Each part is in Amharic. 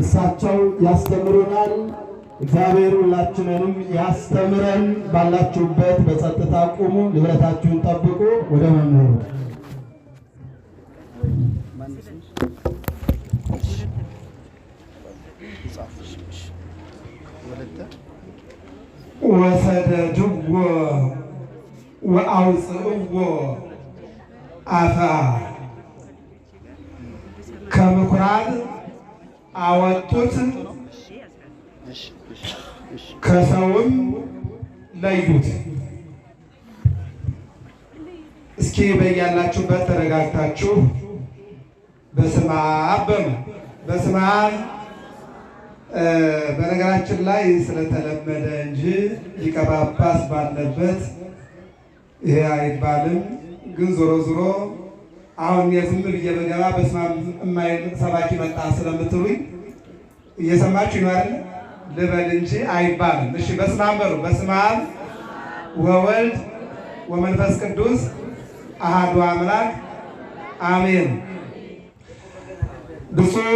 እሳቸው ያስተምሩናል። እግዚአብሔር ሁላችንንም ያስተምረን። ባላችሁበት በጸጥታ ቁሙ፣ ንብረታችሁን ጠብቁ። ወደ መምህሩ ወሰደድዎ ወአውፅእዎ አፋ ከምኩራብ አወጡት ከሰውም ለዩት። እስኪ በያላችሁበት ተረጋግታችሁ በስመ አብ በሉ። በስመ አብ በነገራችን ላይ ስለተለመደ እንጂ ሊቀ ጳጳስ ባለበት ይሄ አይባልም። ግን ዞሮ ዞሮ አሁን የዝም ብዬ በገባ በስመ አብ የማይል ሰባኪ መጣ ስለምትሉኝ እየሰማችሁ ነው አይደል? ልበል እንጂ አይባልም። እሺ በስመ አብ በሉ። በስመ አብ ወወልድ ወመንፈስ ቅዱስ አሐዱ አምላክ አሜን። ብፁዕ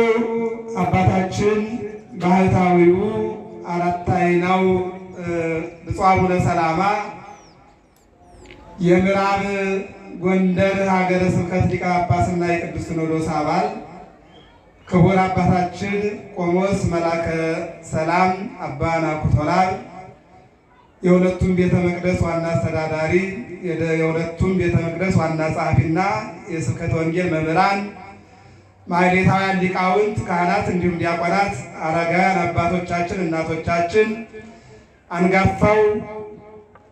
አባታችን ባህታዊው አራታይናው ብፁዕ አቡነ ሰላማ የምዕራብ ጎንደር ሀገረ ስብከት ሊቀ ጳጳስና የቅዱስ ሲኖዶስ አባል ክቡር አባታችን ቆሞስ መላከ ሰላም አባ ናኩቶ ለአብ የሁለቱም ቤተ መቅደስ ዋና አስተዳዳሪ፣ የሁለቱም ቤተ መቅደስ ዋና ጸሐፊና የስብከተ ወንጌል መምህራን፣ ማህሌታውያን ሊቃውንት፣ ካህናት እንዲሁም ዲያቆናት፣ አረጋውያን አባቶቻችን፣ እናቶቻችን፣ አንጋፋው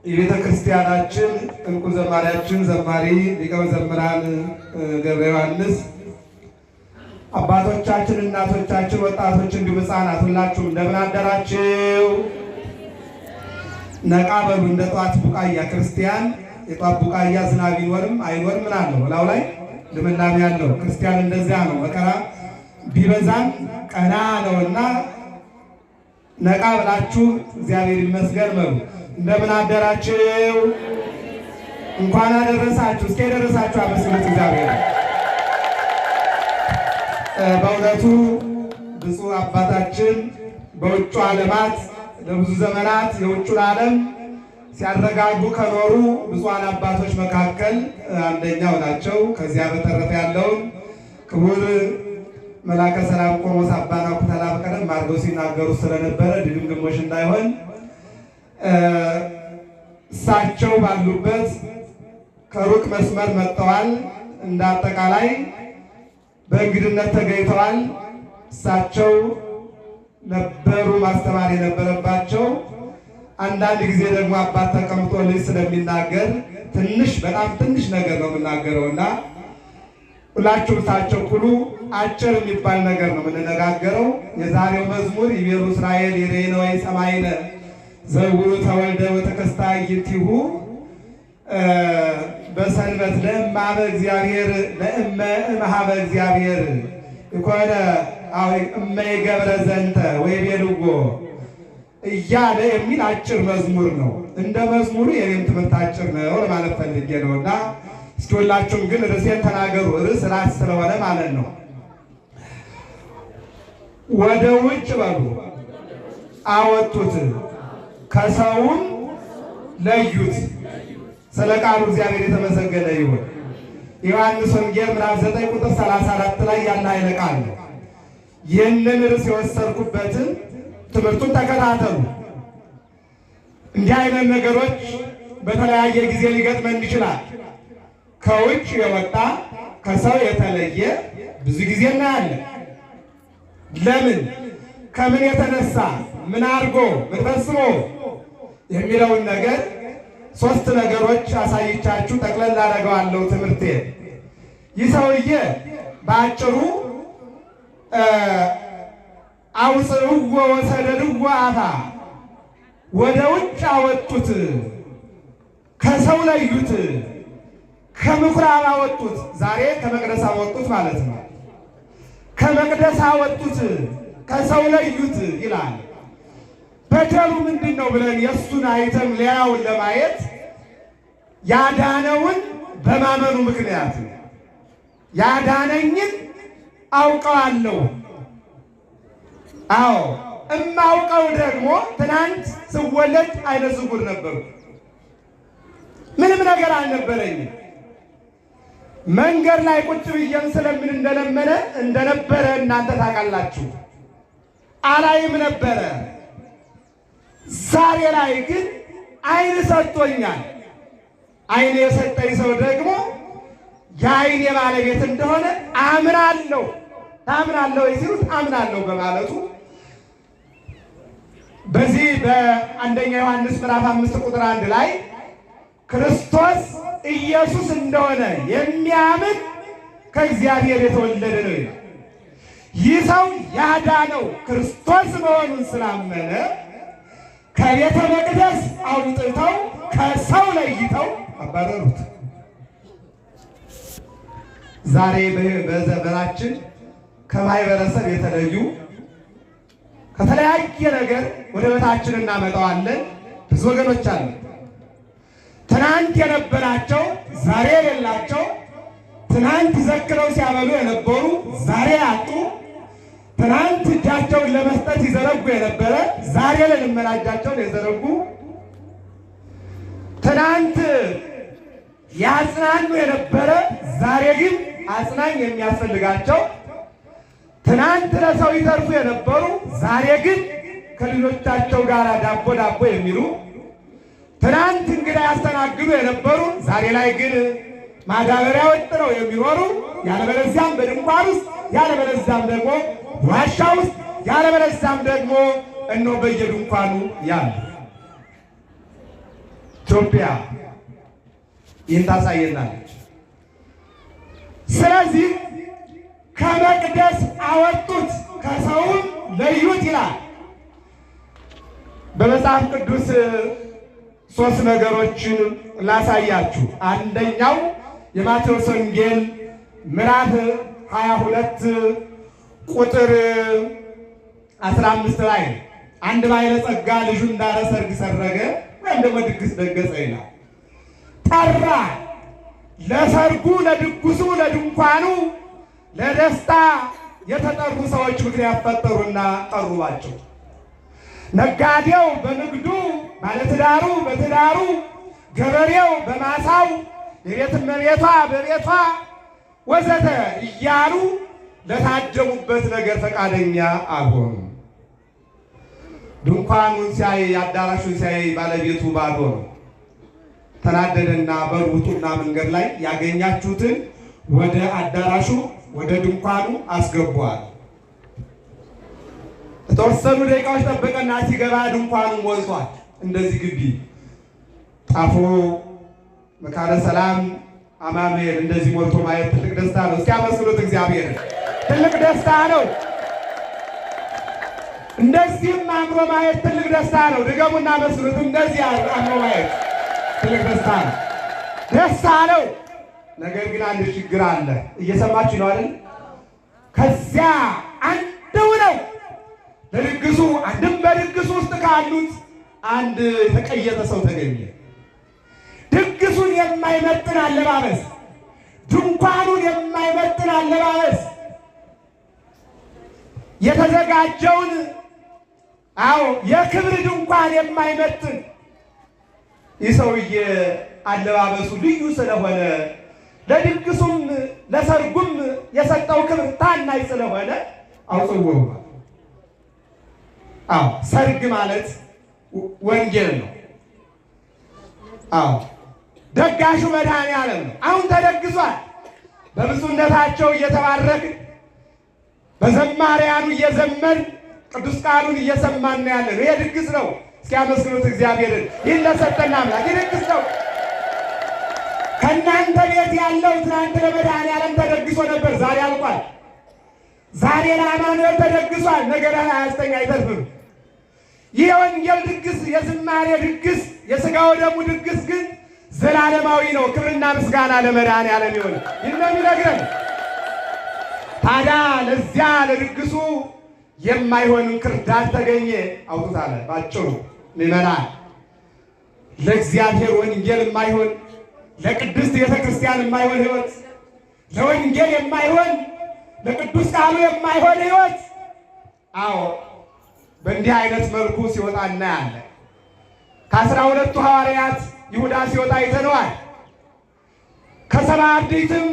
የቤተ ክርስቲያናችን እንቁ ዘማሪያችን ዘማሪ ሊቀ መዘምራን ገብረ ዮሐንስ፣ አባቶቻችን፣ እናቶቻችን፣ ወጣቶች እንዲሁም ሕፃናት ሁላችሁም እንደምን አደራችሁ? ነቃ በሉ። እንደ ጠዋት ቡቃያ ክርስቲያን የጠዋት ቡቃያ ዝናብ ይኖርም አይኖርም ምን አለው እላው ላይ ልምላሜ ያለው ክርስቲያን እንደዚያ ነው። መከራ ቢበዛም ቀና ነውና ነቃ ብላችሁ እግዚአብሔር ይመስገን በሉ። እንደምን አደራችሁ? እንኳን አደረሳችሁ። እስከ ደረሳችሁ አመስግኑት እግዚአብሔር። በእውነቱ ብፁዕ አባታችን በውጭ ዓለማት ለብዙ ዘመናት የውጭውን ዓለም ሲያረጋጉ ከኖሩ ብፁዓን አባቶች መካከል አንደኛው ናቸው። ከዚያ በተረፈ ያለውን ክቡር መላከ ሰላም ቆሞስ አባ ናኩቶ ለአብ ቀደም አድርገው ሲናገሩ ስለነበረ ድግምግሞሽ እንዳይሆን እሳቸው ባሉበት ከሩቅ መስመር መጥተዋል። እንደ አጠቃላይ በእንግድነት ተገኝተዋል። እሳቸው ነበሩ ማስተማር የነበረባቸው። አንዳንድ ጊዜ ደግሞ አባት ተቀምጦ ልጅ ስለሚናገር ትንሽ በጣም ትንሽ ነገር ነው የምናገረውና ሁላችሁም ሳትቸኩሉ አጭር የሚባል ነገር ነው የምንነጋገረው። የዛሬው መዝሙር ይቤሉ እስራኤል ይሬነ ወይ ሰማይነ ዘውሩ ተወልደ ወተከስታ ይቲሁ በሰንበት ለእማበ እግዚአብሔር ለእመ እምሃበ እግዚአብሔር ይኮነ አው እመ ይገብረ ዘንተ ወይ ቤልጎ እያለ የሚል አጭር መዝሙር ነው። እንደ መዝሙሩ የኔም ትምህርት አጭር ነው ለማለት ፈልጌ ነውና እስኪ ሁላችሁም ግን ርዕሴን ተናገሩ። ርዕስ ራስ ስለሆነ ማለት ነው። ወደ ውጭ በሉ አወጡት ከሰውም ለዩት። ስለ ቃሉ እግዚአብሔር የተመሰገነ ይሁን። ዮሐንስ ወንጌል ምዕራፍ 9 ቁጥር 34 ላይ ያለ ኃይለ ቃል ነው። ይህንን ርዕስ የወሰድኩበትን ትምህርቱን ተከታተሉ። እንዲህ አይነት ነገሮች በተለያየ ጊዜ ሊገጥመን ይችላል። ከውጭ የወጣ ከሰው የተለየ ብዙ ጊዜ እናያለን። ለምን? ከምን የተነሳ? ምን አድርጎ? ምን ፈጽሞ? የሚለውን ነገር ሶስት ነገሮች አሳይቻችሁ ጠቅለል አደርገዋለሁ ትምህርቴ። ይህ ሰውዬ በአጭሩ አውፅእዎ ወሰደድዎ አፋ ወደ ውጭ አወጡት፣ ከሰው ለዩት፣ ከምኩራብ አወጡት። ዛሬ ከመቅደስ አወጡት ማለት ነው። ከመቅደስ አወጡት፣ ከሰው ለዩት ይላል። በደሉ ምንድን ነው ብለን የእሱን አይተም ሊያውን ለማየት ያዳነውን በማመኑ ምክንያት ያዳነኝን አውቀዋለሁ አዎ እማውቀው ደግሞ ትናንት ስወለድ አይነ ስውር ነበሩ። ምንም ነገር አልነበረኝም። መንገድ ላይ ቁጭ ብዬም ስለምን እንደነበረ እናንተ ታውቃላችሁ። አላይም ነበረ። ዛሬ ላይ ግን አይን ሰጥቶኛል። አይን የሰጠኝ ሰው ደግሞ የአይኔ ባለቤት እንደሆነ አምናለሁ። ታምናለሁ ሲሉት አምናለሁ በማለቱ በዚህ በአንደኛ ዮሐንስ ምዕራፍ 5 ቁጥር 1 ላይ ክርስቶስ ኢየሱስ እንደሆነ የሚያምን ከእግዚአብሔር የተወለደ ነው ይላል። ይህ ሰው ያዳነው ክርስቶስ መሆኑን ስላመነ ከቤተ መቅደስ አውጥተው ከሰው ለይተው አባረሩት። ዛሬ በዘመናችን ከማህበረሰብ የተለዩ ከተለያየ ነገር ወደ ቤታችን እናመጣዋለን ብዙ ወገኖች አሉ። ትናንት የነበራቸው ዛሬ የሌላቸው፣ ትናንት ዘክረው ሲያበሉ የነበሩ ዛሬ ያጡ፣ ትናንት እጃቸውን ለመስጠት ይዘረጉ የነበረ ዛሬ ለልመና እጃቸውን የዘረጉ፣ ትናንት ያጽናኑ የነበረ ዛሬ ግን አጽናኝ የሚያስፈልጋቸው፣ ትናንት ለሰው ይተርፉ የነበሩ ዛሬ ግን ከልጆቻቸው ጋር ዳቦ የሚሉ፣ ትናንት እንግዳ ያስተናግዱ የነበሩ ዛሬ ላይ ግን ማዳበሪያ ወጥረው የሚኖሩ፣ ያለበለዚያም በድንኳን ውስጥ ያለበለዚያም ደግሞ ዋሻ ውስጥ ያለበለዚያም ደግሞ እነሆ በየድንኳኑ ያሉ ኢትዮጵያ ይህን ታሳየናለች። ስለዚህ ከመቅደስ አወጡት ከሰውም ለዩት ይላል። በመጽሐፍ ቅዱስ 3 ነገሮችን ላሳያችሁ። አንደኛው የማቴዎስ ወንጌል ምዕራፍ 22 ቁጥር 15 ላይ አንድ ባለጸጋ ልጁ እንዳለ ሰርግ ሰረገ ወይም ደግሞ ድግስ ደገሰ ይላል። ጠራ። ለሰርጉ፣ ለድግሱ፣ ለድንኳኑ፣ ለደስታ የተጠሩ ሰዎች ምክንያት ፈጠሩና ጠሩባቸው። ነጋዴው በንግዱ፣ ባለትዳሩ በትዳሩ፣ ገበሬው በማሳው፣ የቤት እመቤቷ በቤቷ ወዘተ እያሉ ለታደሙበት ነገር ፈቃደኛ አልሆኑ። ድንኳኑን ሲያይ፣ አዳራሹን ሲያይ ባለቤቱ ባዶ ነው። ተናደደና በሩ ውጡና መንገድ ላይ ያገኛችሁትን ወደ አዳራሹ ወደ ድንኳኑ አስገቧል። የተወሰኑ ደቂቃዎች ጠበቀና ሲገባ ድንኳኑ ሞልቷል። እንደዚህ ግቢ ጣፎ፣ መካነ ሰላም፣ አማኑኤል እንደዚህ ሞልቶ ማየት ትልቅ ደስታ ነው። እስኪ አመስግኑት እግዚአብሔር። ትልቅ ደስታ ነው። እንደዚህም አምሮ ማየት ትልቅ ደስታ ነው። ድገሙና አመስግኑት። እንደዚህ አምሮ ማየት ትልቅ ደስታ ነው። ደስታ ነው። ነገር ግን አንድ ችግር አለ። እየሰማችሁ ነው አይደል? ከዚያ አንዱ ነው ለድግሱ፣ አንድም በድግሱ ውስጥ ካሉት አንድ የተቀየጠ ሰው ተገኘ። ድግሱን የማይመጥን አለባበስ፣ ድንኳኑን የማይመጥን አለባበስ፣ የተዘጋጀውን የክብር ድንኳን የማይመጥን ይህ ሰውዬ አለባበሱ ልዩ ስለሆነ ለድግሱም ለሰርጉም የሰጠው ክብር ታናሽ ስለሆነ አውጥወው። ሰርግ ማለት ወንጌል ነው። ደጋሹ መድኃኔዓለም ነው። አሁን ተደግሷል። በብፁዕነታቸው እየተባረክን በዘማሪያኑ እየዘመን ቅዱስ ቃሉን እየሰማን ያለ ነው። ይሄ ድግስ ነው። እስኪ አመስግኑት እግዚአብሔርን። ይህን ለሰጠን አምላክ ድግስ ነው። ከእናንተ ቤት ያለው ትናንት ለመድኃኔዓለም ተደግሶ ነበር፣ ዛሬ አልቋል። ዛሬ ለአማኑኤል ተደግሷል፣ ነገ ለ29 አይተርፍም። ይህ የወንጌል ድግስ፣ የዝማሬ ድግስ፣ የሥጋው ደሙ ድግስ ግን ዘላለማዊ ነው። ክብርና ምስጋና ለመድኃኔዓለም ይሁን። ይህ ነው የሚነግረን። ታዲያ ለዚያ ለድግሱ የማይሆን እንክርዳድ ተገኘ። አውጡት አለ ባጭሩ። ምዕመናን፣ ለእግዚአብሔር ወንጌል የማይሆን ለቅድስት ቤተ ክርስቲያን የማይሆን ሕይወት፣ ለወንጌል የማይሆን ለቅዱስ ቃሉ የማይሆን ሕይወት በእንዲህ አይነት መልኩ ሲወጣ እናያለን። ከ12ቱ ሐዋርያት ይሁዳ ሲወጣ አይተነዋል። ከሰባ አርድእትም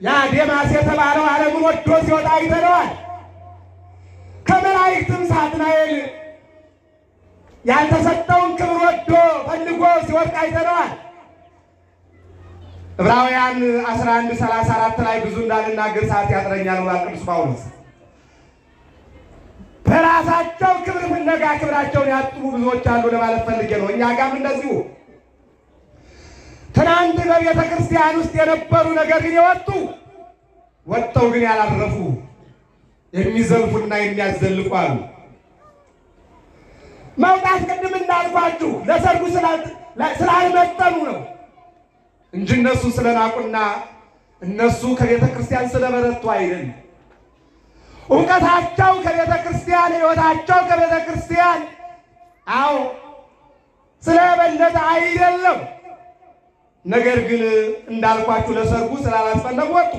ያ ዴማስ የተባለው ዓለምን ወዶ ሲወጣ አይተነዋል። ከመላእክትም ሳጥናኤል ያልተሰጠውን ክብር ወዶ ፈልጎ ሲወድቅ አይተነዋል። ዕብራውያን 11:34 ላይ ብዙ እንዳልናገር ሰዓት ያጥረኛል ብሏል ቅዱስ ጳውሎስ። በራሳቸው ክብር ፍለጋ ክብራቸውን ያጡ ብዙዎች አሉ ለማለት ፈልጌ ነው። እኛ ጋርም እንደዚሁ ትናንት በቤተ ክርስቲያን ውስጥ የነበሩ ነገር ግን የወጡ ወጥተው ግን ያላረፉ የሚዘልፉና የሚያዘልቁ አሉ። መውጣት ቅድም እንዳልኳችሁ ለሰርጉ ስላልመጠኑ ነው እንጂ እነሱ ስለናቁና እነሱ ከቤተ ክርስቲያን ስለበረቱ አይደለም። እውቀታቸው ከቤተ ክርስቲያን፣ ሕይወታቸው ከቤተ ክርስቲያን ስለበለጠ አይደለም። ነገር ግን እንዳልኳችሁ ለሰርጉ ስላላስፈለጉ ወጡ።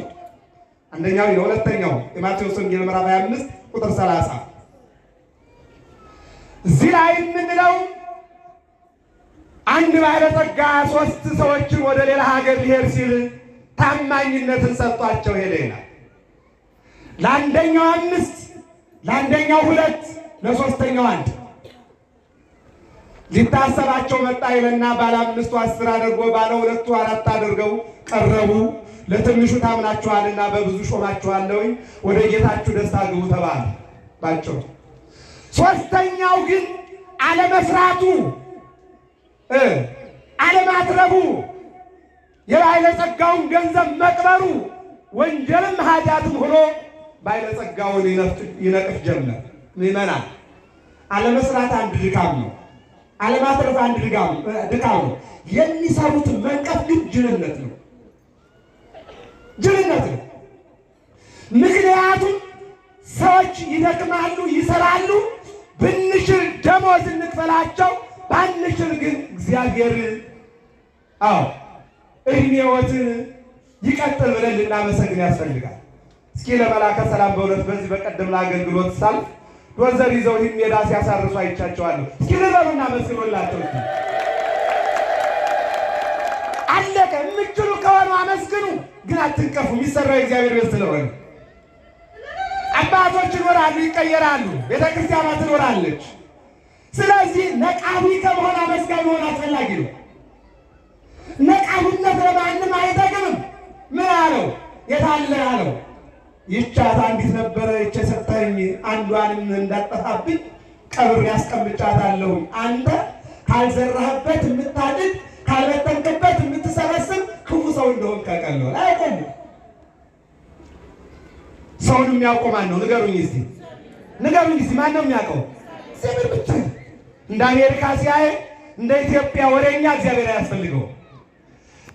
አንደኛው የሁለተኛው የማቴዎስ ወንጌል ምዕራፍ 25 ቁጥር 30 እዚህ ላይ የምንለው አንድ ባለጸጋ 3 ሰዎችን ወደ ሌላ ሀገር ሊሄድ ሲል ታማኝነትን ሰጥቷቸው ሄደ ይላል። ለአንደኛው 5፣ ለአንደኛው 2፣ ለሶስተኛው 1 ሊታሰባቸው መጣ ይለና ባለ 5ቱ 10 አድርጎ ባለ 2ቱ 4 አድርገው ቀረቡ። ለትንሹ ታምናችኋልና በብዙ ሾማችኋለሁ፣ ወደ ጌታችሁ ደስታ ግቡ ተባለ ባቸው። ሶስተኛው ግን አለመስራቱ፣ አለማትረቡ፣ የባለጸጋውን ገንዘብ መቅበሩ ወንጀልም ኃጢአትም ሆኖ ባለጸጋውን ይነቅፍ ጀመር። ምዕመናን አለመስራት አንድ ድካም ነው። አለማትረፍ አንድ ድካም ነው። የሚሰሩትን መንቀፍ ግን ጅልነት ነው። ጅልነት ነው። ምክንያቱም ሰዎች ይደክማሉ፣ ይሰራሉ። ብንችል ደሞዝ እንክፈላቸው፣ ባንችል ግን እግዚአብሔር እድሜዎትን ይቀጥል ብለን ልናመሰግን ያስፈልጋል። እስኪ ለመላከ ሰላም በእውነት በዚህ በቀደም ለአገልግሎት ሳልፍ ዶዘር ይዘው ይህን ሜዳ ሲያሳርሱ አይቻቸዋለሁ። እስኪ ልበሉና መስግኑላቸው። አለቀ። የምትችሉ ከሆኑ አመስግኑ፣ ግን አትንቀፉ። የሚሰራው የእግዚአብሔር ቤት ስለሆነ አባቶች ይኖራሉ፣ ይቀየራሉ። ቤተክርስቲያኗ ትኖራለች። ስለዚህ ነቃቢ ከመሆን አመስጋኝ መሆን አስፈላጊ ነው። ነቃቢነት ለማንም አይጠቅምም። ምን አለው? የታለ አለው? ይቻት አንዲት ነበረች የሰጠኝ፣ አንዷንም እንዳጠፋብኝ ቀብሬ ያስቀምጫታለሁ። አንተ ካልዘራህበት የምታድግ ካልበተንክበት የምትሰበስብ ክፉ ሰው እንደሆንክ አውቃለሁ። አይቆም። ሰውን የሚያውቀው ማን ነው? ንገሩኝ እስቲ፣ ንገሩኝ እስቲ። ማን ነው የሚያውቀው? እግዚአብሔር ብቻ። እንደ አሜሪካ ሲያይ እንደ ኢትዮጵያ ወሬኛ እግዚአብሔር አያስፈልገው።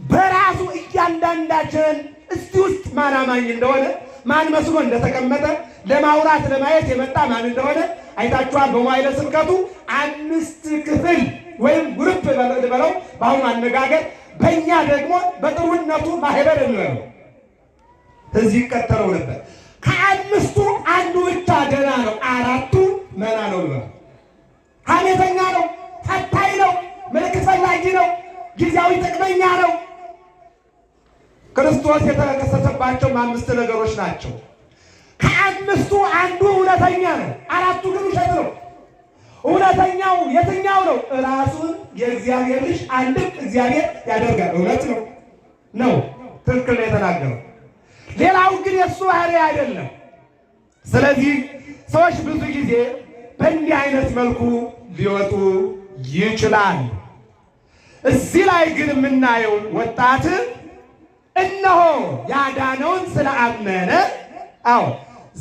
በራሱ እያንዳንዳችን እስቲ ውስጥ ማን አማኝ እንደሆነ ማን መስሎ እንደተቀመጠ ለማውራት ለማየት የመጣ ማን እንደሆነ አይታችኋል። በመዋዕለ ስብከቱ 5 ክፍል ወይም ግሩፕ በለው በአሁኑ አነጋገር፣ በእኛ ደግሞ በጥሩነቱ ማህበር እንበለው እዚህ ይከተለው ነበር። ከ5ቱ አንዱ ብቻ ደህና ነው፣ 4ቱ መና ነው ነው። ሐሜተኛ ነው፣ ፈታኝ ነው፣ ምልክት ፈላጊ ነው፣ ጊዜያዊ ጥቅመኛ ነው። ክርስቶስ የተከሰተባቸው 5 ነገሮች ናቸው። ከ5ቱ አንዱ እውነተኛ ነው፣ 4ቱ ግን ውሸት ነው። እውነተኛው የትኛው ነው? ራሱን የእግዚአብሔር ልጅ አንድም እግዚአብሔር ያደርጋል። እውነት ነው ነው፣ ትክክል ነው የተናገረው። ሌላው ግን የእሱ ባህሪ አይደለም። ስለዚህ ሰዎች ብዙ ጊዜ በእንዲህ አይነት መልኩ ሊወጡ ይችላል። እዚህ ላይ ግን የምናየው ወጣት እነሆ ያዳነውን ስለአመነ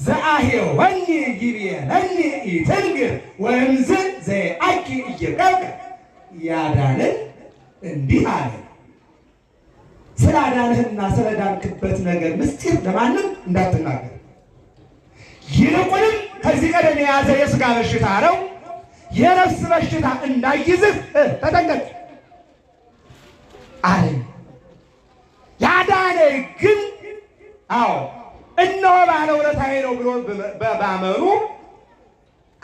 ዘአሄወኒ ይቤለኒ ኢትንግር ወእምዝ ዘአኪ እየቀብቀ ያዳንን እንዲህ አለ። ስላዳንህና ስለዳንክበት ነገር ምስጢር ለማንም እንዳትናገር፣ ይልቁንም ከዚህ ቀደም የያዘ የሥጋ በሽታ ነው፣ የነፍስ በሽታ እንዳይዝህ ተጠንቀቅ አለ። ያዳነ ግን እነሆ ባለውለታዬ ነው ብሎ በማመኑ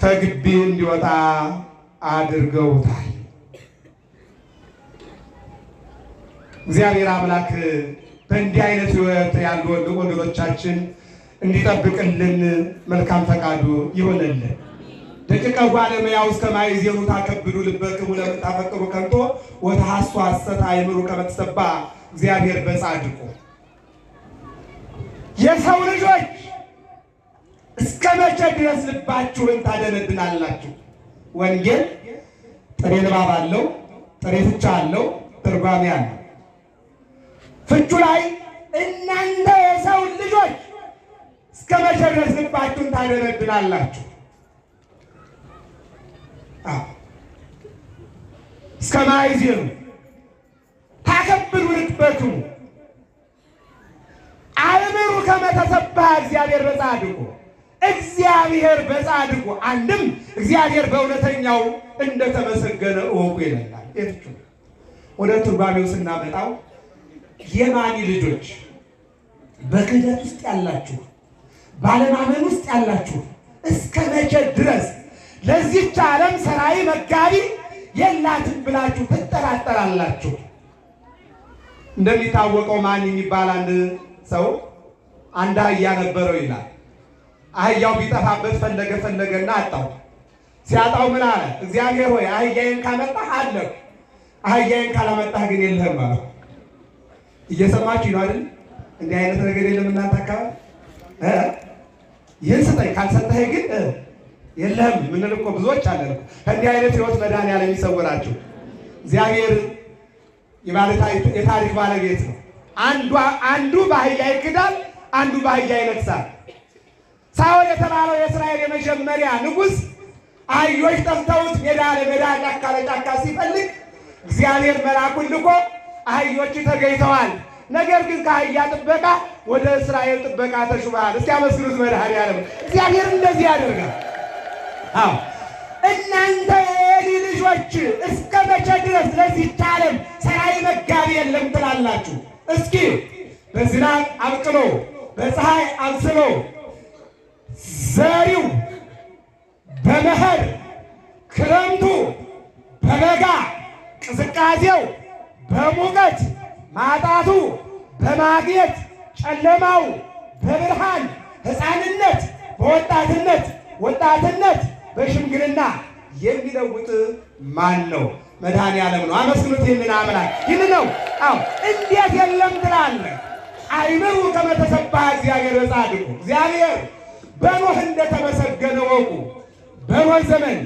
ከግቢ እንዲወጣ አድርገውታል። እግዚአብሔር አምላክ በእንዲህ አይነት ሕይወት ያሉ ወገኖቻችን እንዲጠብቅልን መልካም ፈቃዱ ይሆንልን። ደቂቀ ጓለመያው እስከ ማይዜኑ ታከብዱ ልበክሙ ለምታፈቅሩ ከንቶ ወተሐሱ ሐሰት አይምሩ ከመተሰባ እግዚአብሔር በጻድቁ። የሰው ልጆች እስከ መቼ ድረስ ልባችሁን ታደነድናላችሁ? ወንጌል ጥሬ ንባብ አለው፣ ጥሬ ፍቻ አለው፣ ትርጓሜ አለው። ፍቹ ላይ እናንተ የሰው ልጆች እስከ መቼ ድረስ ልባችሁን ታደነድናላችሁ? እስከ ማይዜኑ ታከብዱ ልትበክሙ አእምሩ ከመ ተሰብሐ እግዚአብሔር በጻድቁ። እግዚአብሔር በጻድቁ አንድም እግዚአብሔር በእውነተኛው እንደተመሰገነ እወቁ ይለናል። የፍቹ ወደ ትርጓሜው ስናመጣው የማኒ ልጆች በክህደት ውስጥ ያላችሁ፣ ባለማመን ውስጥ ያላችሁ እስከ መቼ ድረስ ለዚህች ዓለም ሰራይ መጋቢ የላትም ብላችሁ ትጠራጠራላችሁ? እንደሚታወቀው ማን የሚባል አንድ ሰው አንድ አህያ ነበረው ይላል። አህያው ቢጠፋበት ፈለገና አጣው። ሲያጣው ምን አለ? እግዚአብሔር ሆይ አህያዬን ካመጣህ አለሁ፣ አህያዬን ካላመጣህ ግን የለህም አለው። እየሰማችሁ ነው አይደል? እንዲህ አይነት ነገር የለም እናንተ አካባቢ። ይህን ስጠኝ ካልሰጠህ ግን የለህም ምንል እኮ ብዙዎች አለን። ከእንዲህ አይነት ሕይወት መድኃኒዓለም ይሰውራችሁ። እግዚአብሔር የታሪክ ባለቤት ነው። አንዱ በአህያ ይክዳል፣ አንዱ በአህያ ይነግሣል። ሳኦል የተባለው የእስራኤል የመጀመሪያ ንጉሥ አህዮች ጠፍተውት ሜዳ ለሜዳ ጫካ ለጫካ ሲፈልግ እግዚአብሔር መልአኩን ልኮ አህዮች ተገኝተዋል፣ ነገር ግን ከአህያ ጥበቃ ወደ እስራኤል ጥበቃ ተሹመሃል። እስኪ አመስግኑት መድኃኒዓለም። እግዚአብሔር እንደዚህ ያደርጋል። አዎ እናንተ የኤሊ ልጆች እስከ መቼ ድረስ ለዚህች ዓለም ሰራይ መጋቢ የለም ትላላችሁ? እስኪ በዝናብ አብቅሎ በፀሐይ አብስሎ ዘሪው በመኸር ክረምቱ በበጋ ቅዝቃዜው በሙቀት ማጣቱ በማግኘት ጨለማው በብርሃን ሕፃንነት በወጣትነት ወጣትነት በሽምግልና የሚለውጥ ማን ነው? መድኃኒዓለም ነው። አመስግኑት ይህንን አምላክ። ይህን ነው። አዎ እንዴት የለም ትላለህ? አይምሩ ከመ ተሰብሐ እግዚአብሔር በጻድቁ። እግዚአብሔር በኖህ እንደተመሰገነ ወቁ። በኖህ ዘመን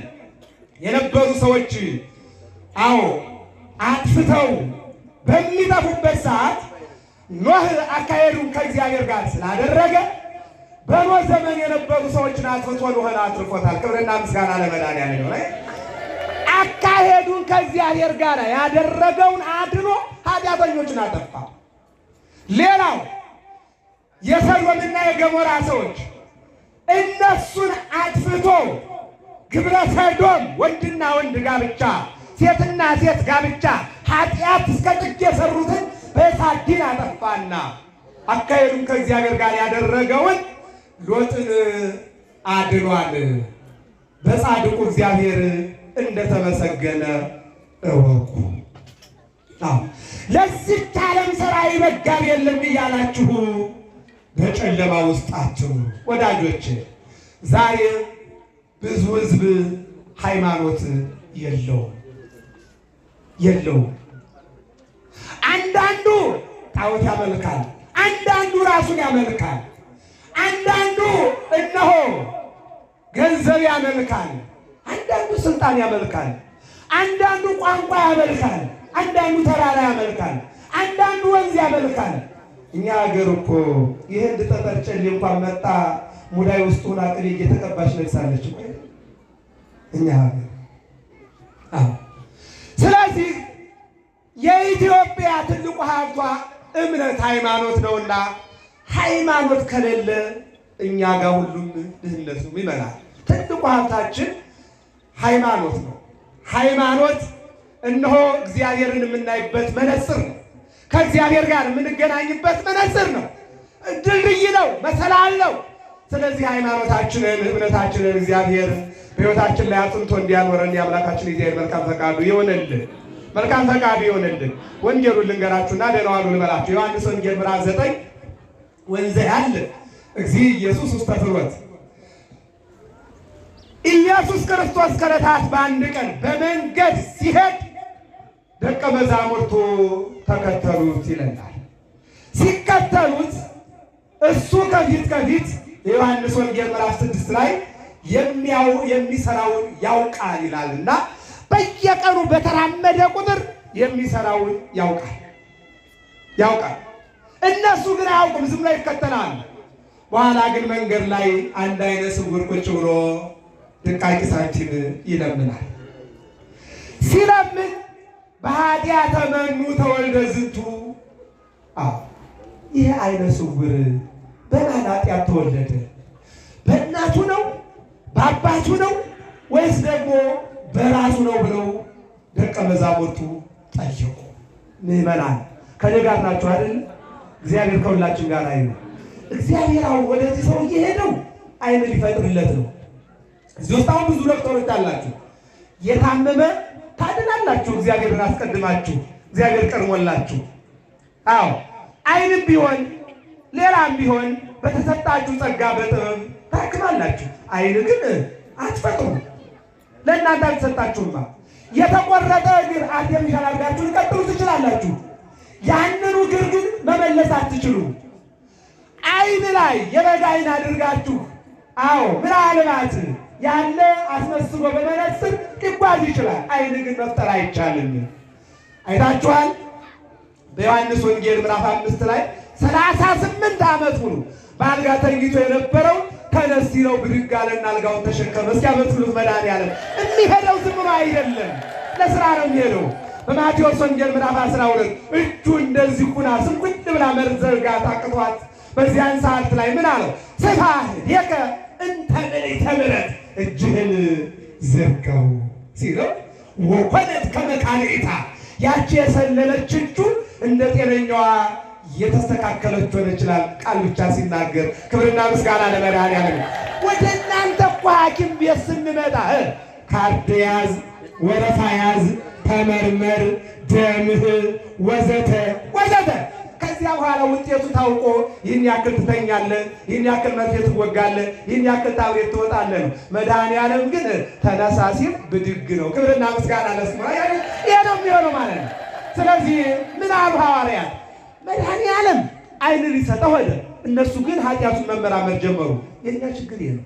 የነበሩ ሰዎች አዎ አጥፍተው በሚጠፉበት ሰዓት ኖህ አካሄዱን ከእግዚአብሔር ጋር ስላደረገ በኖህ ዘመን የነበሩ ሰዎችን አጥፍቶ ኖህን አትርፎታል። ክብርና ምስጋና ለመድኃኒዓለም ነው። አካሄዱን ከእግዚአብሔር ጋር ያደረገውን አድኖ ኃጢአተኞችን አጠፋ። ሌላው የሰዶምና የገሞራ ሰዎች እነሱን አጥፍቶ ግብረ ሰዶም ወንድና ወንድ ጋብቻ፣ ሴትና ሴት ጋብቻ ኃጢአት እስከ ጥግ የሰሩትን በእሳት ዲን አጠፋና አካሄዱን ከእግዚአብሔር ጋር ያደረገውን ሎጥን አድኗል። በጻድቁ እግዚአብሔር እንደተመሰገነ እወቁ። ለዚህች ዓለም ሰራይ መጋቢ የለም እያላችሁ በጨለማ ውስጥ አትኑሩ ወዳጆች። ዛሬ ብዙ ሕዝብ ሃይማኖት የለውም። አንዳንዱ ጣዖት ያመልካል፣ አንዳንዱ ራሱን ያመልካል፣ አንዳንዱ እነሆ ገንዘብ ያመልካል፣ አንዳንዱ ስልጣን ያመልካል፣ አንዳንዱ ቋንቋ ያመልካል፣ አንዳንዱ ተራራ ያመልካል፣ አንዳንዱ ወንዝ ያመልካል። እኛ ሀገር እኮ ይህን ጠጠር ጨሌ እንኳን መጣ ሙዳይ ውስጥ ሆና ቅቤ እየተቀባች ነግሳለች እኛ ሀገር። ስለዚህ የኢትዮጵያ ትልቁ ሀብቷ እምነት ሃይማኖት ነውና ሃይማኖት ከሌለ እኛ ጋር ሁሉም ድህነት ነው ይመጣል። ትልቁ ሀብታችን ሃይማኖት ነው። ሃይማኖት እነሆ እግዚአብሔርን የምናይበት መነጽር ነው። ከእግዚአብሔር ጋር የምንገናኝበት መነጽር ነው። ድልድይ ነው፣ መሰላል ነው። ስለዚህ ሃይማኖታችንን እምነታችንን እግዚአብሔር በሕይወታችን ላይ አጽንቶ እንዲያኖረን የአምላካችን እግዚአብሔር መልካም ፈቃዱ ይሆንልን። መልካም ፈቃዱ ይሆንልን። ወንጌሉን ልንገራችሁና ደህና ዋሉ ልበላችሁ። ዮሐንስ ወንጌል ምዕራፍ 9 ወንዘ ያለ እግዚእ ኢየሱስ ውስተ ፍኖት ኢየሱስ ክርስቶስ ከዕለታት በአንድ ቀን በመንገድ ሲሄድ ደቀ መዛሙርቱ ተከተሉት ይለናል። ሲከተሉት እሱ ከፊት የዮሐንስ ወንጌል ምዕራፍ 6 ላይ የሚሰራውን ያውቃል ይላልና በየቀኑ በተራመደ ቁጥር የሚሰራውን ያውቃል። እነሱ ግን አያውቁም፣ ዝም ብለው ይከተላሉ። በኋላ ግን መንገድ ላይ አንድ አይነ ስውር ቁጭ ብሎ ድቃቂ ሳንቲም ይለምናል። ሲለምን በኃጢአተ መኑ ተወልደ ዝንቱ። ይህ አይነ ስውር በማን ኃጢአት ተወለደ? በእናቱ ነው? በአባቱ ነው? ወይስ ደግሞ በራሱ ነው ብለው ደቀ መዛሙርቱ ጠየቁ። ምዕመናን ከኔ ጋር ናቸው አይደል? እግዚአብሔር ከሁላችን ጋር አይኑ። እግዚአብሔር አሁን ወደዚህ ሰው እየሄደው አይን ሊፈጥርለት ነው። እዚህ ውስጥ አሁን ብዙ ዶክተሮች አላችሁ። የታመመ ታድናላችሁ። እግዚአብሔርን አስቀድማችሁ እግዚአብሔር ቀድሞላችሁ። አዎ አይንም ቢሆን ሌላም ቢሆን በተሰጣችሁ ጸጋ በጥበብ ታክማላችሁ። አይን ግን አትፈጥሩም። ለእናንተ አልተሰጣችሁማ። የተቆረጠ እግር አርቲፊሻል አድርጋችሁ ልቀጥሉ ትችላላችሁ። ያንኑ እግር ግን መመለስ አትችሉም። አይን ላይ የበግ አይን አድርጋችሁ ምናልባት ያለ አስመስሎ በመነጽር ሊጓዝ ይችላል። አይን ግን መፍጠር አይቻልም። አይታችኋል። በዮሐንስ ወንጌል ምዕራፍ 5 ላይ 38 ዓመት ሙሉ በአልጋ ተኝቶ የነበረው ተነስ ሲለው ብድግ አለና አልጋውን ተሸከመ። እስኪያበስሉት መድኃኒዓለም የሚሄደው ዝም ብሎ አይደለም፣ ለስራ ነው የሚሄደው። በማቴዎስ ወንጌል ምዕራፍ 12 እጁ እንደዚህ ኩና ስንኩል ብላ መዘርጋት አቅቷት በዚያን ሰዓት ላይ ምን አለው? ስፋህ የከ እንተ ምልዕተ ምሕረት፣ እጅህን ዘርጋው ሲለው ወኮነት ከመ ካልዕታ፣ ያቺ የሰለለች እጁ እንደ ጤነኛዋ የተስተካከለች ሆነ ይችላል። ቃል ብቻ ሲናገር ክብርና ምስጋና ለመድኃኒዓለም። ወደ እናንተ እኮ ሐኪም ቤት ስንመጣ ካርድ ያዝ፣ ወረፋ ያዝ፣ ተመርመር፣ ደምህ ወዘተ ወዘተ። ከዚያ በኋላ ውጤቱ ታውቆ ይህን ያክል ትተኛለህ፣ ይህን ያክል መርፌ ትወጋለህ፣ ይህን ያክል ታብሌት ትወጣለህ ነው። መድኃኒዓለም ግን ተነሳ ሲል ብድግ ነው። ክብርና ምስጋና ለስሙ። ይሄ ነው የሚሆነው ማለት ነው። ስለዚህ ምን አሉ ሐዋርያት? መድኃኒዓለም አይን ሊሰጠው ሄደ። እነሱ ግን ኃጢአቱን መመራመር ጀመሩ። የኛ ችግር ይሄ ነው።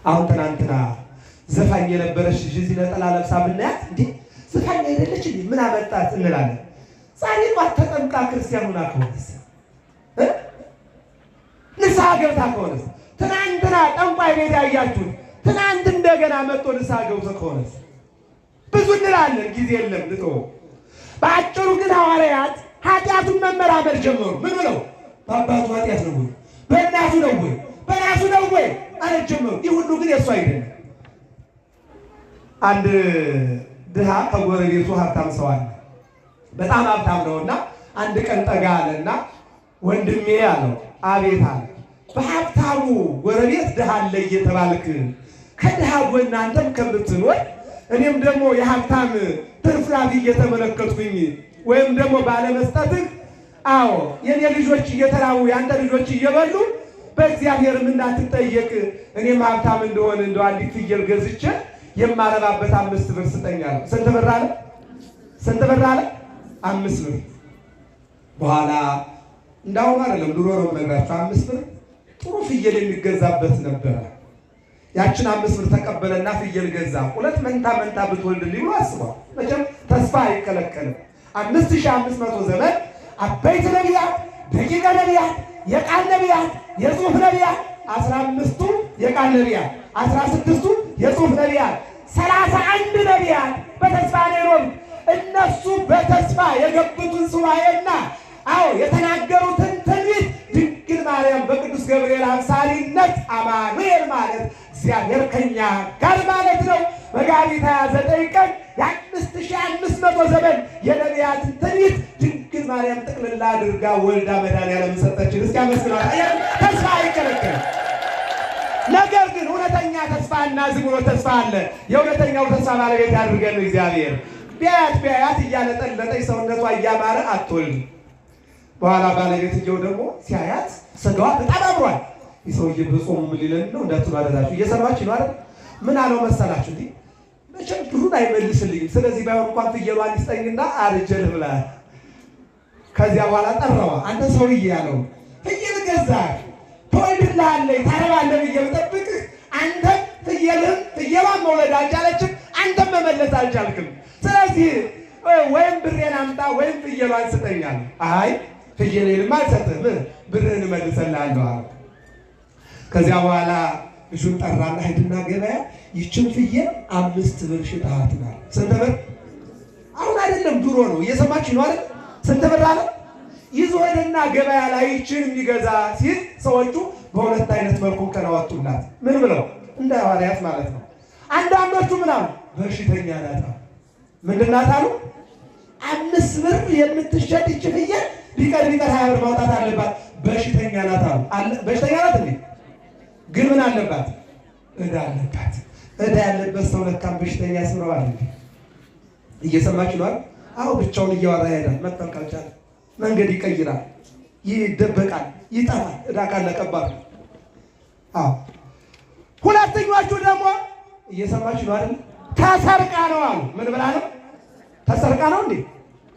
አሁን ትናንትና ዘፋኝ የነበረች ልጅ እዚህ ነጠላ ለብሳ ብናያት እንዴ ዘፋኝ አይደለች እንዴ ምን አመጣት እንላለን። ዛሬ ጧት ተጠምቃ ክርስቲያን ሆና ከሆነስ ንስሐ ገብታ ከሆነስ ትናንትና ጠንቋይ ቤት ያያችሁት ትናንት እንደገና መጥቶ ንስሐ ገብቶ ከሆነስ ብዙ እንላለን። ጊዜ የለም ልቶ በአጭሩ ግን ሐዋርያት ኃጢአቱን መመራመር ጀመሩ። ምን ብለው? በአባቱ ኃጢአት ነው ወይ? በእናቱ ነው ወይ? በራሱ ነው ወይ? ማለት ጀመሩ። ይህ ሁሉ ግን የእሱ አይደለም። አንድ ድሃ ከጎረቤቱ ሀብታም ሰው አለ። በጣም ሀብታም ነውና አንድ ቀን ጠጋ አለና ወንድሜ አለው። አቤት አለ። በሀብታሙ ጎረቤት ድሃ አለ እየተባልክ ከድሃ ጎን አንተም ከምትኖር እኔም ደግሞ የሀብታም ትርፍራፊ እየተመለከትኩኝ ወይም ደግሞ ባለመስጠትህ የኔ ልጆች እየተራቡ ያንተ ልጆች እየበሉ በእግዚአብሔርም እንዳትጠየቅ እኔም ሀብታም እንደሆነ እንደው አንዲት ፍየል ገዝቼ የማረባበት 5 ብር ስጠኝ አለ። ስንት ብር አለ? 5 ብር። በኋላ እንዳውም አይደለም ድሮ ነው የምነግራችሁ። 5 ብር ጥሩ ፍየል የሚገዛበት ነበረ። ያችን 5 ብር ተቀበለና ፍየል ገዛ። 2 መንታ ብትወልድልኝ ብሎ አስቧል። መቼም ተስፋ አይከለከልም። 5500 ዘመን አበይት ነቢያት፣ ደቂቀ ነቢያት፣ የቃል ነቢያት፣ የጽሑፍ ነቢያት 15ቱ የቃል ነቢያት፣ 16ቱ የጽሑፍ ነቢያት፣ 31 ነቢያት በተስፋ ነው የኖሩት። እነሱ በተስፋ የገቡትን ሱባኤና የተናገሩትን ትንቢት ድንግል ማርያም በቅዱስ ገብርኤል አምሳሊነት አማኑኤል ማለት እግዚአብሔር ከኛ ጋር ማለት ነው። መጋቢት 29 ቀን የ5500 ዘመን የነቢያትን ትንቢት ድንግል ማርያም ጥቅልላ አድርጋ ወልዳ መድኃኒዓለም ሰጠችን። እስኪ አመስግኗት። ተስፋ አይከለከልም። ነገር ግን እውነተኛ ተስፋና ዝም ብሎ ተስፋ አለ። የእውነተኛው ተስፋ ባለቤት ያድርገን እግዚአብሔር። ቢያያት እያለጠለጠች ሰውነቷ እያማረ አትወልድም። በኋላ ባለቤትየው ደግሞ ሲያያት ስጋዋ በጣም አምሯል። ይሰውዬ በጾሙ ምን ሊለን ነው እንዳትሉ አደራችሁ። እየሰማችሁ ነው አይደል? ምን አለው መሰላችሁ? እንዴ መቼም ብሩን አይመልስልኝም። ስለዚህ ባይሆን እንኳን ፍየሏን ይስጠኝና አርጀል ብላ። ከዚያ በኋላ ጠራዋ። አንተ ሰውዬ ያለው ፍየል ገዛህ ትወልድልሃለች ታረባለህ ብዬ ብጠብቅህ አንተ ፍየሏን መውለድ አልቻለችም፣ አንተም መመለስ አልቻልክም። ስለዚህ ወይም ብሬን አምጣ ወይም ፍየሏን ስጠኛል። አይ ፍየሌንም አልሰጥህም ብርህን እመልስልሃለሁ አለ። ከዚያ በኋላ ልጁን ጠራና ሂድና ገበያ ይችን ፍየል 5 ብር ሽጣት ነው። ስንት ብር? አሁን አይደለም ድሮ ነው። እየሰማችሁ ነው አይደል? ስንት ብር አለ? ይዞ ሄደና ገበያ ላይ ይችን የሚገዛ ሲል ሰዎቹ በሁለት አይነት መልኩ ከናወጡላት። ምን ብለው? እንደ ሐዋርያት ማለት ነው። አንዳንዶቹ ምናምን በሽተኛ ናት። ምንድን ናት አሉ? 5 ብር የምትሸጥ ይች ፍየል ቢቀር 20 ብር ማውጣት አለባት። በሽተኛ ናት አሉ። በሽተኛ ናት እንዴ? ግን ምን አለባት? ዕዳ አለባት። ዕዳ ያለበት ሰው ለካም በሽተኛ ያስብረዋል እንዴ? እየሰማችሁ ነው? አዎ ብቻውን እያወራ ይሄዳል። መጣል ካልቻለ መንገድ ይቀይራል፣ ይደበቃል፣ ይጠፋል። ዕዳ ካለቀባት። አዎ ሁለተኞቹ ደግሞ እየሰማችሁ ነው አይደል? ተሰርቃ ነው አሉ። ምን ብላ ነው? ተሰርቃ ነው እንዴ?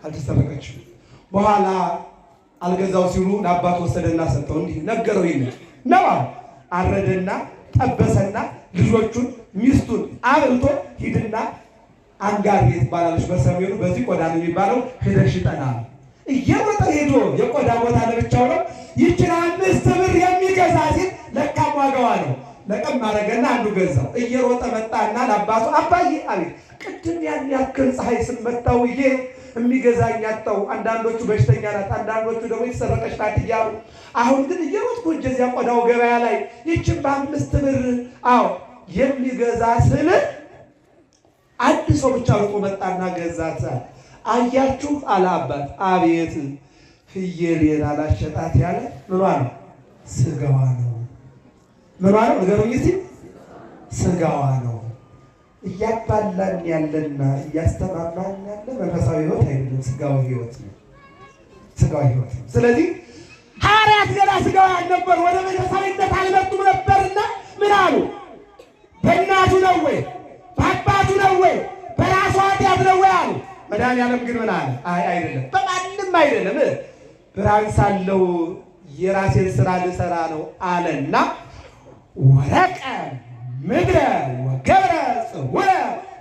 አልተሰረቀችም። በኋላ አልገዛው ሲሉ ለአባቱ ወሰደና ሰጠው። እንዲህ ነገረው። ይሄን ነው አረደና ጠበሰና ልጆቹን ሚስቱን አብልቶ ሂድና አንጋር ትባላለች በሰሜኑ፣ በዚህ ቆዳ ነው የሚባለው፣ ሄደሽ ሽጠና እየሮጠ ሄዶ የቆዳ ቦታ ለብቻው ነው። ይችን 5 ብር የሚገዛ ሲል ለካም ዋጋዋ ነው። ለቀም ማረገና አንዱ ገዛው። እየሮጠ መጣና ለአባቱ አባዬ አቤት፣ ቅድም ያን ያክል ፀሐይ ስመታው የሚገዛኝ አጣው። አንዳንዶቹ በሽተኛ ናት፣ አንዳንዶቹ ደግሞ የተሰረቀች ናት እያሉ አሁን ግን እየሮጥኩ እዚያ ቆዳው ገበያ ላይ ይችን በ5 ብር አዎ የሚገዛ ስል አንድ ሰው ብቻ ሮጦ መጣና ገዛት። አያችሁ አለ አባት። አቤት ፍየሌን አላሸጣት ያለ ምኗ ነው? ስጋዋ ነው። ምኗ ነው? ንገሩኝ እስኪ። ስጋዋ ነው። እያባላን ያለና እያስተማማን ያለ መንፈሳዊ ሕይወት አይደለም፣ ስጋዊ ሕይወት ነው። ስጋዊ ሕይወት ነው። ስለዚህ ሐዋርያት ገና ስጋውያን ነበሩ፣ ወደ መንፈሳዊነት አልመጡም ነበርና ምን አሉ? በእናቱ ነው ወይ በአባቱ ነው ወይ በራሱ ኃጢአት ነው ወይ አሉ። መድኃኒዓለም ግን ምን አለ? አይ አይደለም፣ በማንም አይደለም፣ ብርሃን ሳለው የራሴን ስራ ልሰራ ነው አለና ወረቀ ምድረ ወገብረ ጽውረ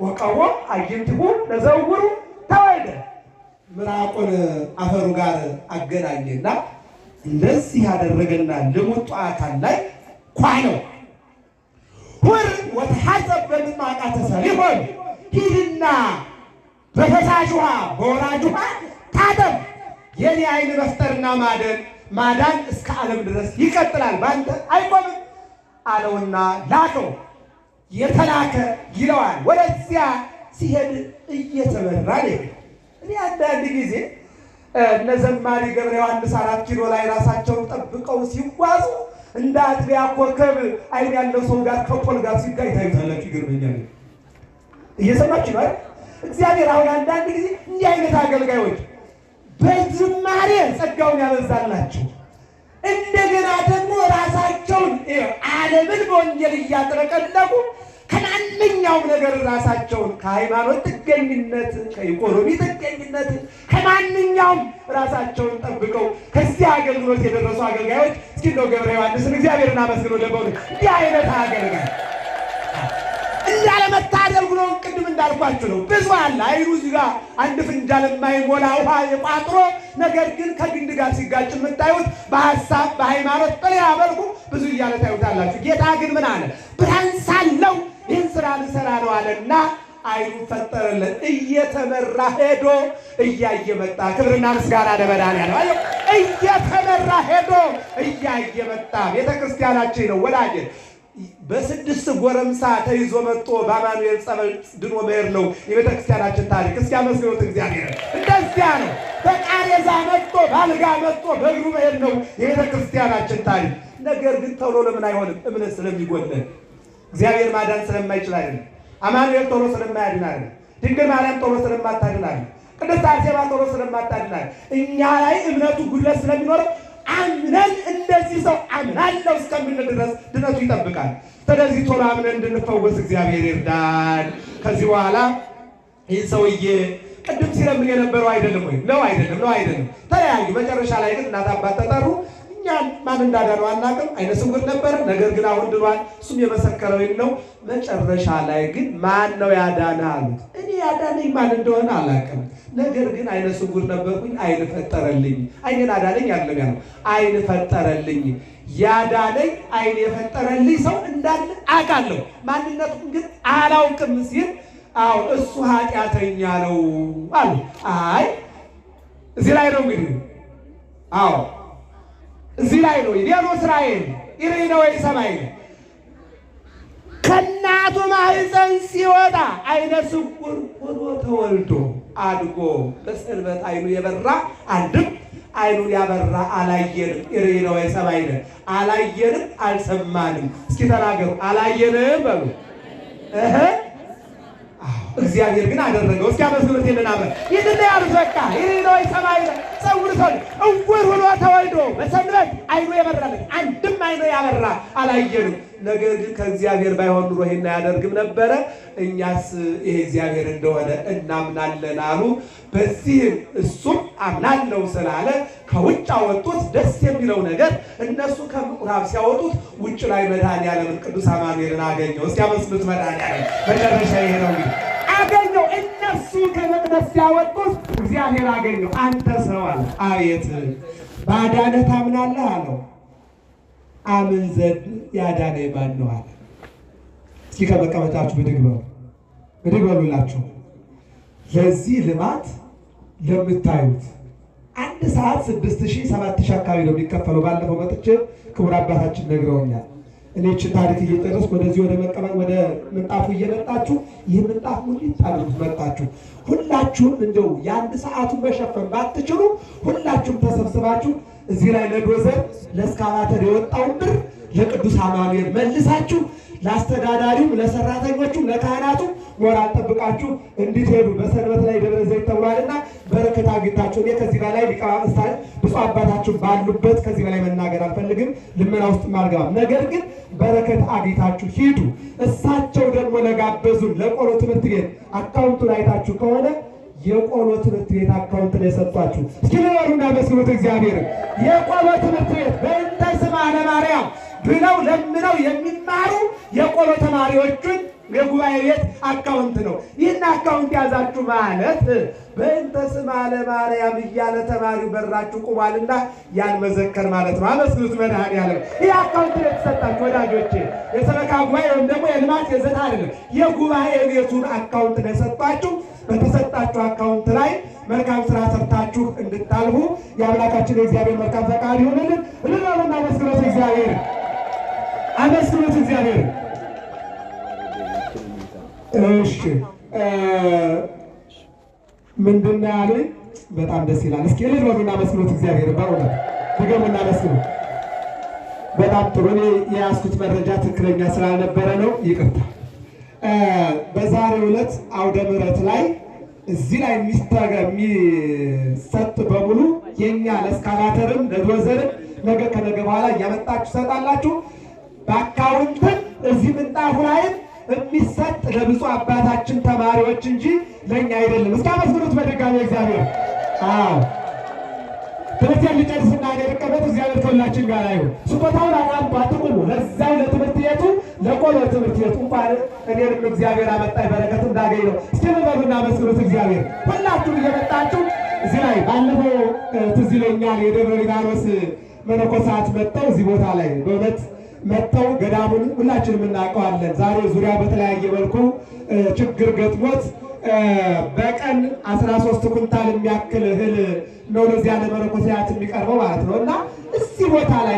ወቀወ አግኝትሁ ለዘውሩ ተወልደ። ምራቁን አፈሩ ጋር አገናኘና እንደዚህ ያደረገና ልሙጡ አካል ላይ ኳነው ሁር ወተሐሰብ በምጥማቃ ተሰሪሆን ሂድና በፈሳሽ ውሃ በወራጅ ውሃ ታጠብ። የኔ አይን መፍጠርና ማዳን እስከ ዓለም ድረስ ይቀጥላል፣ በአንተ አይቆምም አለውና ላከው። የተላከ ይለዋል። ወደዚያ ሲሄድ እየተመራ ነው። እኔ አንዳንድ ጊዜ እነ ዘማሪ ገብረ ዮሐንስ 4 ኪሎ ላይ ራሳቸውን ጠብቀው ሲጓዙ እንደ አጥቢያ ኮከብ አይን ያለው ሰው ጋር ከፖል ጋር ሲጋይ ታዩታላችሁ። ይገርመኛል። እየሰማችሁ ነው። እግዚአብሔር አሁን አንዳንድ ጊዜ እንዲህ አይነት አገልጋዮች በዝማሬ ጸጋውን ያበዛላቸው እንደገና ደግሞ ራሳቸውን ዓለምን በወንጌል እያጥረቀለቁ ከማንኛውም ነገር ራሳቸውን ከሃይማኖት ጥገኝነት፣ ከኢኮኖሚ ጥገኝነት፣ ከማንኛውም ራሳቸውን ጠብቀው ከዚህ አገልግሎት የደረሱ አገልጋዮች እስኪ እንደው ገብረ ዮሐንስን እግዚአብሔርን አመስግኖ ለበው እንዲህ አይነት አገልጋይ እንዳለመታደል ብሎ ቅድም እንዳልኳችሁ ነው። ብዙ አለ። አይኑ እዚህ ጋር አንድ ፍንጃል የማይሞላ ውሃ የቋጥሮ ነገር ግን ከግንድ ጋር ሲጋጭ የምታዩት በሀሳብ በሃይማኖት በሌላ መልኩ ብዙ እያለ ታዩታላችሁ። ጌታ ግን ምን አለ? ብርሃን ሳለው ይህን ስራ ልሰራ ነው አለና አይኑ ፈጠረለት። እየተመራ ሄዶ እያየ መጣ። ክብርና ምስጋና ለመድኃኒዓለም። አየሁ፣ እየተመራ ሄዶ እያየ መጣ። ቤተክርስቲያናችን ነው ወዳጅ በ6 ጎረምሳ ተይዞ መጥቶ በአማኑኤል ጸበል ድኖ መሄድ ነው የቤተክርስቲያናችን ታሪክ። እስኪ አመስግኑት እግዚአብሔር። እንደዚያ ነው። በቃሪ በቃሬዛ መጥቶ ባልጋ መጥቶ በእግሩ መሄድ ነው የቤተ ክርስቲያናችን ታሪክ። ነገር ግን ቶሎ ለምን አይሆንም? እምነት ስለሚጎለን፣ እግዚአብሔር ማዳን ስለማይችል አይደለም። አማኑኤል ቶሎ ስለማያድን አይደለም። ድንግል ማርያም ቶሎ ስለማታድን አይደለም። ቅድስት አርሴማ ቶሎ ስለማታድን አይደለም። እኛ ላይ እምነቱ ጉድለት ስለሚኖረው አምነን እንደዚህ ሰው አምናለሁ እስከምንል ድረስ ድነቱ ይጠብቃል። ስለዚህ ቶሎ አምነን እንድንፈወስ እግዚአብሔር ይርዳን። ከዚህ በኋላ ይህ ሰውዬ ቅድም ሲለምን የነበረው አይደለም ወይ? ነው አይደለም? ነው አይደለም? ተለያዩ። መጨረሻ ላይ ግን እናት አባት ተጠሩ። እኛን ማን እንዳዳነው አናውቅም። አይነ ስውር ነበር፣ ነገር ግን አሁን ድኗል። እሱም የመሰከረው ነው። መጨረሻ ላይ ግን ማን ነው ያዳነህ አሉት። እኔ ያዳነኝ ማን እንደሆነ አላውቅም፣ ነገር ግን አይነ ስውር ነበርኩኝ፣ አይን ፈጠረልኝ። አይኔን አዳነኝ አይደለም ያለው፣ አይን ፈጠረልኝ። ያዳነኝ አይን የፈጠረልኝ ሰው እንዳለ አውቃለሁ፣ ማንነቱን ግን አላውቅም ሲል አዎ እሱ ኃጢአተኛ ነው አሉ። አይ እዚህ ላይ ነው እንግዲህ፣ አዎ እዚህ ላይ ነው የዲያሎ እስራኤል ኢሬናዊ ሰማይ ከእናቱ ማህፀን ሲወጣ አይነ ስውር ሆኖ ተወልዶ አድጎ በሰንበት አይኑ የበራ አንድም አይኑን ያበራ አላየንም። ኢሬናዊ ሰማይ አላየንም፣ አልሰማንም። እስኪ ተናገሩ፣ አላየንም በሉ። እግዚአብሔር ግን አደረገው። እስኪ አመስግኑት። ይልናበል ይልና ያሉት በቃ ኢሬናዊ ሰማይ ሰውር ሰው እውር ሆኖ ተወልዶ በሰንበት አይኑ የበራለት አንድም አይኑ ያበራ አላየንም። ነገር ግን ከእግዚአብሔር ባይሆን ኑሮ ይሄን አያደርግም ነበረ። እኛስ ይሄ እግዚአብሔር እንደሆነ እናምናለን አሉ። በዚህም እሱም አምናለው ስላለ ከውጭ አወጡት። ደስ የሚለው ነገር እነሱ ከምኩራብ ሲያወጡት ውጭ ላይ መድኃኒዓለምን ቅዱስ አማኑኤልን አገኘው። እስኪ አመስግኑት። መድኃኒዓለም መጨረሻ ይሄ ነው እንግዲህ አገኘው። እነሱ ከመቅደስ ሲያወጡት እግዚአብሔር አገኘው። አንተ ሰው አለ። አቤት ባዳነህ ታምናለህ አለው። አምን ዘንድ ያዳነኝ ማን ነው አለ። እስኪ ከመቀመጫችሁ ብድግ በሉ፣ ብድግ በሉላችሁ። ለዚህ ልማት ለምታዩት 1 ሰዓት 6,000 7,000 አካባቢ ነው የሚከፈለው። ባለፈው መጥቼ ክቡር አባታችን ነግረውኛል። እኔችን ታሪክ እየጨረስኩ ወደዚህ ወደ መቀመጥ ወደ ምንጣፉ እየመጣችሁ ይህ ምንጣፍ ሙሉ ታድርጉት መጣችሁ። ሁላችሁም እንደው የ1 ሰዓቱን መሸፈን ባትችሉ ሁላችሁም ተሰብስባችሁ እዚህ ላይ ለዶዘር ለእስካቫተር የወጣውን ብር ለቅዱስ አማኑኤል መልሳችሁ ለአስተዳዳሪው፣ ለሰራተኞቹም፣ ለካህናቱ ሞራል ጠብቃችሁ እንድትሄዱ በሰንበት ላይ ደብረ ዘይት ተብሏልና በረከት አግኝታችሁ። እኔ ከዚህ በላይ ሊቀ ጳጳሳት ብፁዕ አባታችሁ ባሉበት ከዚህ በላይ መናገር አልፈልግም፣ ልመና ውስጥ አልገባም። ነገር ግን በረከት አግኝታችሁ ሂዱ። እሳቸው ደግሞ ለጋበዙን ለቆሎ ትምህርት ቤት አካውንቱን አይታችሁ ከሆነ የቆሎ ትምህርት ቤት አካውንት ነው የሰጧችሁ። እስኪ ንገሩና መስሉት እግዚአብሔር የቆሎ ትምህርት ቤት በእንተ ስማ ለማርያም ብለው ለምነው የሚማሩ የቆሎ ተማሪዎችን የጉባኤ ቤት አካውንት ነው። ይህን አካውንት ያዛችሁ ማለት በእንተ ስማ ለማርያም እያለ ተማሪው በራችሁ ቁሟልና ያን መዘከር ማለት ነው። አመስግኑት መድኃኒዓለም። ይህ አካውንት ነው የተሰጣችሁ ወዳጆቼ። የሰበካ ጉባኤ ወይም ደግሞ የልማት የዘታ አይደለም፣ የጉባኤ ቤቱን አካውንት ነው የሰጧችሁ። በተሰጣችሁ አካውንት ላይ መልካም ስራ ሰርታችሁ እንድታልፉ የአምላካችን የእግዚአብሔር መልካም ፈቃድ ይሆንልን። እልሉና አመስግኑት እግዚአብሔር፣ አመስግኑት እግዚአብሔር። እሺ ምንድን ነው ያለኝ? በጣም ደስ ይላል። እስኪ እልሉና አመስግኑት እግዚአብሔር። በእውነት ድገሙና አመስግኑት። በጣም ጥሩ። እኔ የያዝኩት መረጃ ትክክለኛ ስላልነበረ ነው፣ ይቅርታ። በዛሬው ዕለት አውደ ምሕረት ላይ እዚህ ላይ የሚሰጥ በሙሉ የኛ ለእስካቫተርም ለዶዘርም ነገ ከነገ በኋላ እያመጣችሁ ሰጣላችሁ። በአካውንትም እዚህ ምንጣፉ ላይም የሚሰጥ ለብፁዕ አባታችን ተማሪዎች እንጂ ለእኛ አይደለም። እስኪ አመስግኑት በድጋሚ እግዚአብሔር። አዎ ትምህርት ልጨርስና ደቀበት እግዚአብሔር ከሁላችን ጋር ይሁን። ስጦታውን አናምጡ፣ አትቁሙ። ለዛው ለትምህርት ቤቱ ለቆሎ ትምህርት ቤቱ እንኳን እኔንም እግዚአብሔር አመጣኝ በረከት እንዳገኝ ነው። እስኪ ንበሩና አመስግኑት እግዚአብሔር። ሁላችሁም እየመጣችሁ እዚህ ላይ ባለፈው ትዝ ይለኛል የደብረ ሊባኖስ መነኮሳት መጥተው እዚህ ቦታ ላይ በእውነት መጥተው ገዳሙን ሁላችንም እናውቀዋለን። ዛሬ ዙሪያ በተለያየ መልኩ ችግር ገጥሞት በቀን 13 ኩንታል የሚያክል እህል ነው ለዚያ ለመነኮሳት የሚቀርበው ማለት ነው እና እዚህ ቦታ ላይ